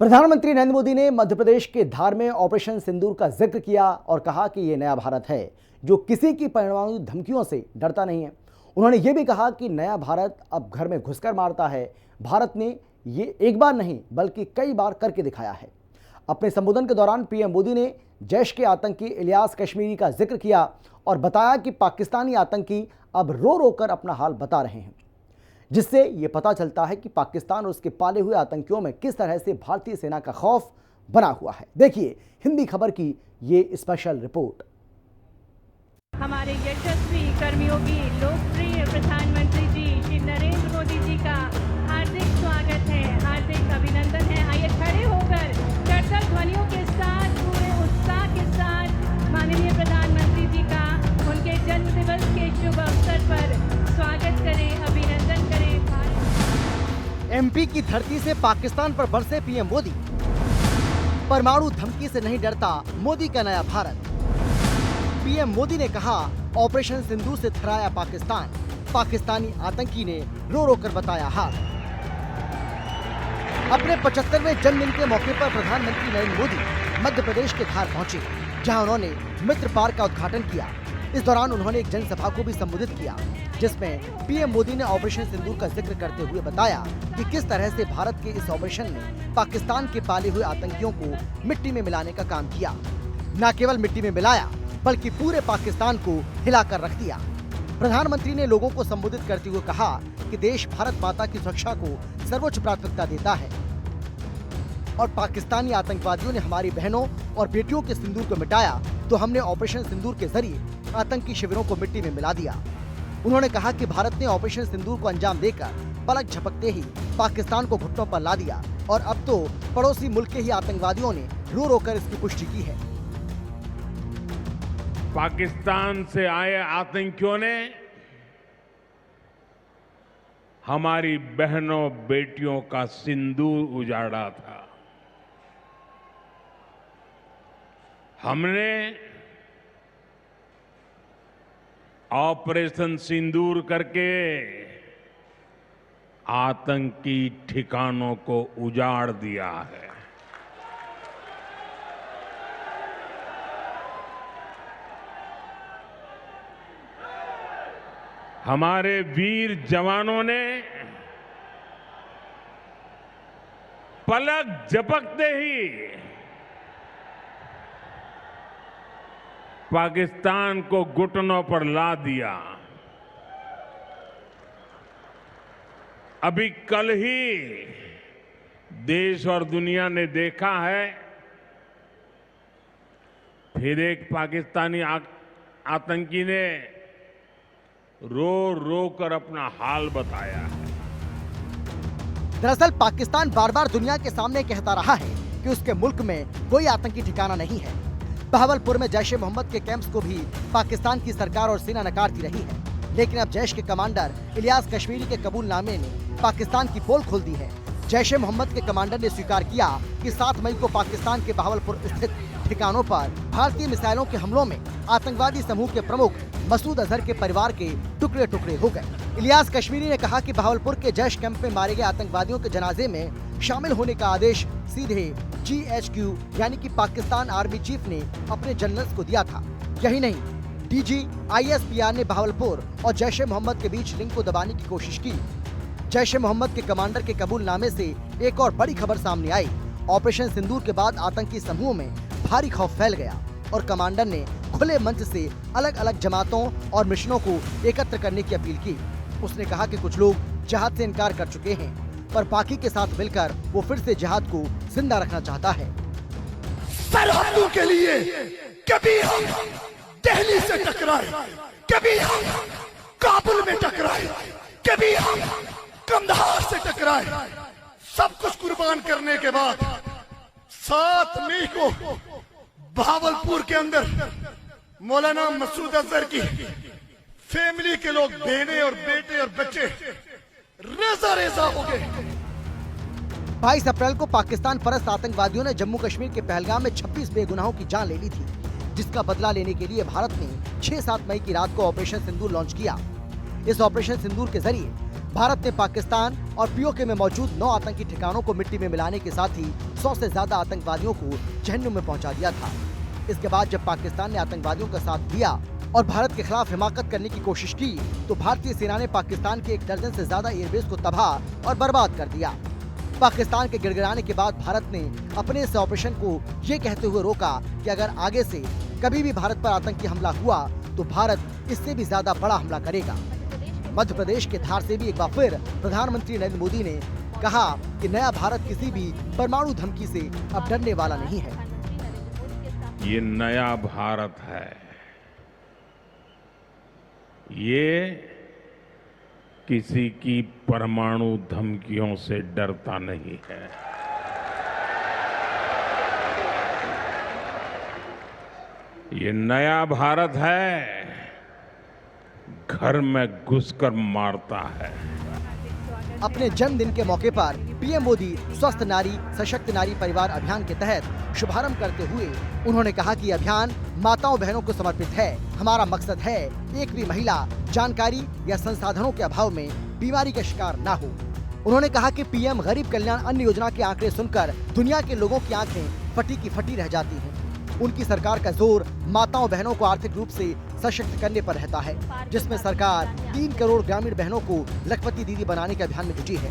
प्रधानमंत्री नरेंद्र मोदी ने मध्य प्रदेश के धार में ऑपरेशन सिंदूर का जिक्र किया और कहा कि यह नया भारत है जो किसी की परमाणु धमकियों से डरता नहीं है। उन्होंने यह भी कहा कि नया भारत अब घर में घुसकर मारता है। भारत ने ये एक बार नहीं बल्कि कई बार करके दिखाया है। अपने संबोधन के दौरान पीएम मोदी ने जैश के आतंकी इलियास कश्मीरी का जिक्र किया और बताया कि पाकिस्तानी आतंकी अब रो रो कर अपना हाल बता रहे हैं, जिससे ये पता चलता है कि पाकिस्तान और उसके पाले हुए आतंकियों में किस तरह से भारतीय सेना का खौफ बना हुआ है। देखिए हिंदी खबर की ये स्पेशल रिपोर्ट। हमारे यशस्वी कर्मियों की लोकप्रिय प्रधानमंत्री जी श्री नरेंद्र मोदी जी का हार्दिक स्वागत है, हार्दिक अभिनंदन है। आइए खड़े होकर करतल ध्वनियों के साथ पूरे उत्साह के साथ माननीय प्रधानमंत्री जी का उनके जन्म दिवस के शुभ अवसर पर स्वागत करें, अभिनंदन करें। एमपी की धरती से पाकिस्तान पर बरसे पीएम मोदी। परमाणु धमकी से नहीं डरता मोदी का नया भारत। पीएम मोदी ने कहा ऑपरेशन सिंदूर से थराया पाकिस्तान, पाकिस्तानी आतंकी ने रो रो कर बताया हाल। अपने 75वें जन्मदिन के मौके पर प्रधानमंत्री नरेंद्र मोदी मध्य प्रदेश के धार पहुंचे, जहां उन्होंने मित्र पार्क का उद्घाटन किया। इस दौरान उन्होंने एक जनसभा को भी संबोधित किया, जिसमें पीएम मोदी ने ऑपरेशन सिंदूर का जिक्र करते हुए बताया कि किस तरह से भारत के इस ऑपरेशन ने पाकिस्तान के पाले हुए आतंकियों को मिट्टी में मिलाने का काम किया। न केवल मिट्टी में मिलाया बल्कि पूरे पाकिस्तान को हिलाकर रख दिया। प्रधानमंत्री ने लोगों को संबोधित करते हुए कहा कि देश भारत माता की सुरक्षा को सर्वोच्च प्राथमिकता देता है और पाकिस्तानी आतंकवादियों ने हमारी बहनों और बेटियों के सिंदूर को मिटाया तो हमने ऑपरेशन सिंदूर के जरिए आतंकी शिविरों को मिट्टी में मिला दिया। उन्होंने कहा कि भारत ने ऑपरेशन सिंदूर को अंजाम देकर पलक झपकते ही पाकिस्तान को घुटनों पर ला दिया और अब तो पड़ोसी मुल्क के ही आतंकवादियों ने रो रो कर इसकी पुष्टि की है। पाकिस्तान से आए आतंकियों ने हमारी बहनों बेटियों का सिंदूर उजाड़ा था। हमने ऑपरेशन सिंदूर करके आतंकी ठिकानों को उजाड़ दिया है। हमारे वीर जवानों ने पलक झपकते ही पाकिस्तान को घुटनों पर ला दिया। अभी कल ही देश और दुनिया ने देखा है, फिर एक पाकिस्तानी आतंकी ने रो रो कर अपना हाल बताया है। दरअसल पाकिस्तान बार बार दुनिया के सामने कहता रहा है कि उसके मुल्क में कोई आतंकी ठिकाना नहीं है। बहावलपुर में जैश ए मोहम्मद के कैंप्स को भी पाकिस्तान की सरकार और सेना नकारती रही है, लेकिन अब जैश के कमांडर इलियास कश्मीरी के कबूलनामे ने पाकिस्तान की पोल खोल दी है। जैश ए मोहम्मद के कमांडर ने स्वीकार किया कि 7 मई को पाकिस्तान के बहावलपुर स्थित ठिकानों पर भारतीय मिसाइलों के हमलों में आतंकवादी समूह के प्रमुख मसूद अजहर के परिवार के टुकड़े टुकड़े हो गए। इलियास कश्मीरी ने कहा कि बहावलपुर के जैश कैंप में मारे गए आतंकवादियों के जनाजे में शामिल होने का आदेश सीधे GHQ यानी कि पाकिस्तान आर्मी चीफ ने अपने जनरल्स को दिया था। यही नहीं, DG ISPR ने बहावलपुर और जैश ए मोहम्मद के बीच लिंक को दबाने की कोशिश की। जैश ए मोहम्मद के कमांडर के कबूलनामे से एक और बड़ी खबर सामने आई। ऑपरेशन सिंदूर के बाद आतंकी समूह में भारी खौफ फैल गया और कमांडर ने खुले मंच से अलग अलग जमातों और मिशनों को एकत्र करने की अपील की। उसने कहा कि कुछ लोग जिहाद से इनकार कर चुके हैं, पर बाकी के साथ मिलकर वो फिर से जिहाद को जिंदा रखना चाहता है। सरहदों के लिए कभी हम दिल्ली से टकराए, कभी हम काबुल में टकराए, कभी हम कंधार से टकराए। सब कुछ कुर्बान करने के बाद 7 मई को बहावलपुर के अंदर मौलाना मसूद अजहर की फैमिली के लोग, बहनें और बेटे और बच्चे रेजा रेजा हो गए। 22 अप्रैल को पाकिस्तान परस्त आतंकवादियों ने जम्मू कश्मीर के पहलगाम में 26 बेगुनाहों की जान ले ली थी, जिसका बदला लेने के लिए भारत ने 6-7 मई की रात को ऑपरेशन सिंदूर लॉन्च किया। इस ऑपरेशन सिंदूर के जरिए भारत ने पाकिस्तान और पीओके में मौजूद 9 आतंकी ठिकानों को मिट्टी में मिलाने के साथ ही 100 से ज्यादा आतंकवादियों को जहन्नुम में पहुंचा दिया था। इसके बाद जब पाकिस्तान ने आतंकवादियों का साथ दिया और भारत के खिलाफ हिमाकत करने की कोशिश की, तो भारतीय सेना ने पाकिस्तान के 1 दर्जन से ज्यादा एयरबेस को तबाह और बर्बाद कर दिया। पाकिस्तान के गिड़गिड़ाने के बाद भारत ने अपने इस ऑपरेशन को ये कहते हुए रोका कि अगर आगे से कभी भी भारत पर आतंकी हमला हुआ तो भारत इससे भी ज्यादा बड़ा हमला करेगा। मध्य प्रदेश के धार से भी एक बार फिर प्रधानमंत्री नरेंद्र मोदी ने कहा कि नया भारत किसी भी परमाणु धमकी से अब डरने वाला नहीं है। ये नया भारत है, ये किसी की परमाणु धमकियों से डरता नहीं है। ये नया भारत है, घर में घुसकर मारता है। अपने जन्मदिन के मौके पर पीएम मोदी स्वस्थ नारी सशक्त नारी परिवार अभियान के तहत शुभारंभ करते हुए उन्होंने कहा कि अभियान माताओं बहनों को समर्पित है। हमारा मकसद है एक भी महिला जानकारी या संसाधनों के अभाव में बीमारी का शिकार ना हो। उन्होंने कहा कि पीएम गरीब कल्याण अन्न योजना के आंकड़े सुनकर दुनिया के लोगों की आंखें फटी की फटी रह जाती हैं। उनकी सरकार का जोर माताओं बहनों को आर्थिक रूप से सशक्त करने पर रहता है, जिसमें सरकार 3 करोड़ ग्रामीण बहनों को लखपति दीदी बनाने के अभियान में जुटी है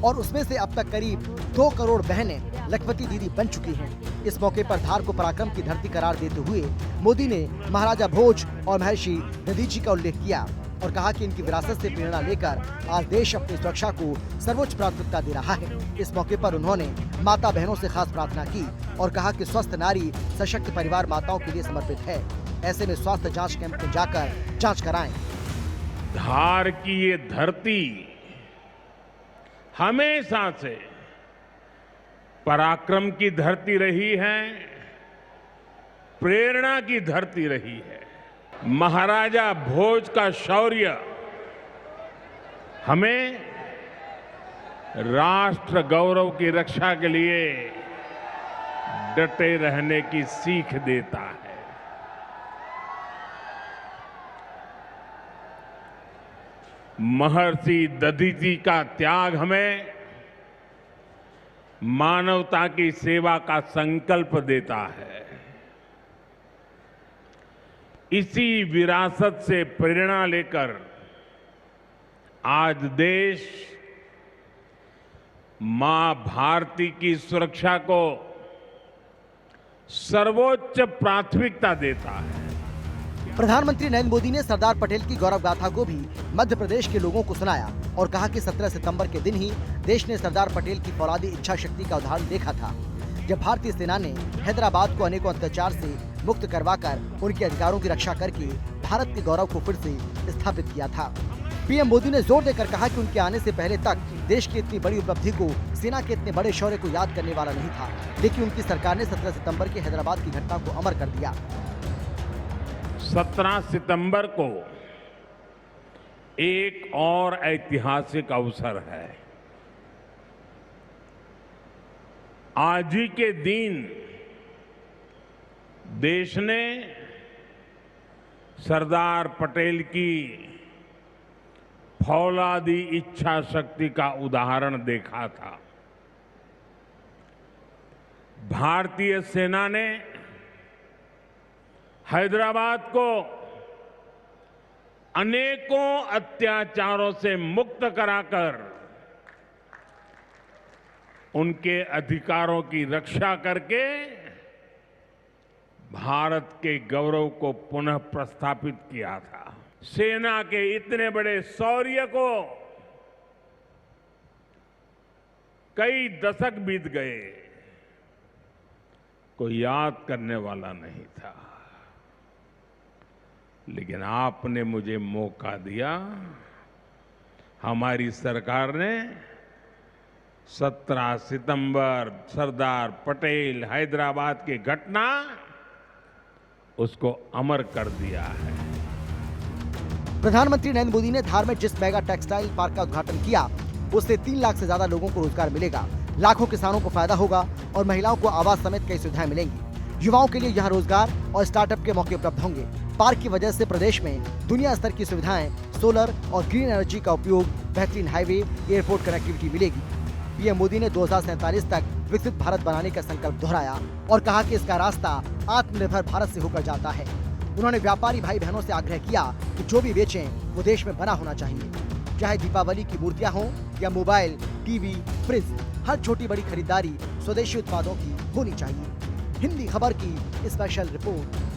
और उसमें से अब तक करीब 2 करोड़ बहनें लखपति दीदी बन चुकी हैं। इस मौके पर धार को पराक्रम की धरती करार देते हुए मोदी ने महाराजा भोज और महर्षि दधीची का उल्लेख किया और कहा कि इनकी विरासत से प्रेरणा लेकर आज देश अपनी सुरक्षा को सर्वोच्च प्राथमिकता दे रहा है। इस मौके पर उन्होंने माता बहनों से खास प्रार्थना की और कहा कि स्वस्थ नारी सशक्त परिवार माताओं के लिए समर्पित है। ऐसे में स्वास्थ्य जांच कैंप में जाकर जांच कराएं। धार की ये धरती हमेशा से पराक्रम की धरती रही है, प्रेरणा की धरती रही है। महाराजा भोज का शौर्य हमें राष्ट्र गौरव की रक्षा के लिए डटे रहने की सीख देता है। महर्षि दधीची का त्याग हमें मानवता की सेवा का संकल्प देता है। इसी विरासत से प्रेरणा लेकर आज देश मां भारती की सुरक्षा को सर्वोच्च प्राथमिकता देता है। प्रधानमंत्री नरेंद्र मोदी ने सरदार पटेल की गौरव गाथा को भी मध्य प्रदेश के लोगों को सुनाया और कहा कि 17 सितंबर के दिन ही देश ने सरदार पटेल की फौलादी इच्छा शक्ति का उदाहरण देखा था, जब भारतीय सेना ने हैदराबाद को अनेकों अत्याचार से मुक्त करवाकर उनके अधिकारों की रक्षा करके भारत के गौरव को फिर से स्थापित किया था। पीएम मोदी ने जोर देकर कहा कि उनके आने से पहले तक देश की इतनी बड़ी उपलब्धि को, सेना के इतने बड़े शौर्य को याद करने वाला नहीं था, लेकिन उनकी सरकार ने 17 सितंबर की हैदराबाद की घटना को अमर कर दिया। 17 सितंबर को एक और ऐतिहासिक अवसर है। आज ही के दिन देश ने सरदार पटेल की फौलादी इच्छा शक्ति का उदाहरण देखा था। भारतीय सेना ने हैदराबाद को अनेकों अत्याचारों से मुक्त कराकर उनके अधिकारों की रक्षा करके भारत के गौरव को पुनः प्रस्थापित किया था। सेना के इतने बड़े शौर्य को कई दशक बीत गए, कोई याद करने वाला नहीं था, लेकिन आपने मुझे मौका दिया। हमारी सरकार ने 17 सितंबर सरदार पटेल हैदराबाद की घटना उसको अमर कर दिया है। प्रधानमंत्री नरेंद्र मोदी ने धार में जिस मेगा टेक्सटाइल पार्क का उद्घाटन किया, उससे 3 लाख से ज्यादा लोगों को रोजगार मिलेगा, लाखों किसानों को फायदा होगा और महिलाओं को आवास समेत कई सुविधाएं मिलेंगी। युवाओं के लिए यहाँ रोजगार और स्टार्टअप के मौके उपलब्ध होंगे। पार्क की वजह से प्रदेश में दुनिया स्तर की सुविधाएं सोलर और ग्रीन एनर्जी का उपयोग, बेहतरीन हाईवे, एयरपोर्ट कनेक्टिविटी मिलेगी। पीएम मोदी ने 2047 तक विकसित भारत बनाने का संकल्प दोहराया और कहा कि इसका रास्ता आत्मनिर्भर भारत से होकर जाता है। उन्होंने व्यापारी भाई बहनों से आग्रह किया कि जो भी बेचें वो देश में बना होना चाहिए। चाहे दीपावली की मूर्तियां हों या मोबाइल, टीवी, फ्रिज, हर छोटी बड़ी खरीदारी स्वदेशी उत्पादों की होनी चाहिए। हिंदी खबर की स्पेशल रिपोर्ट।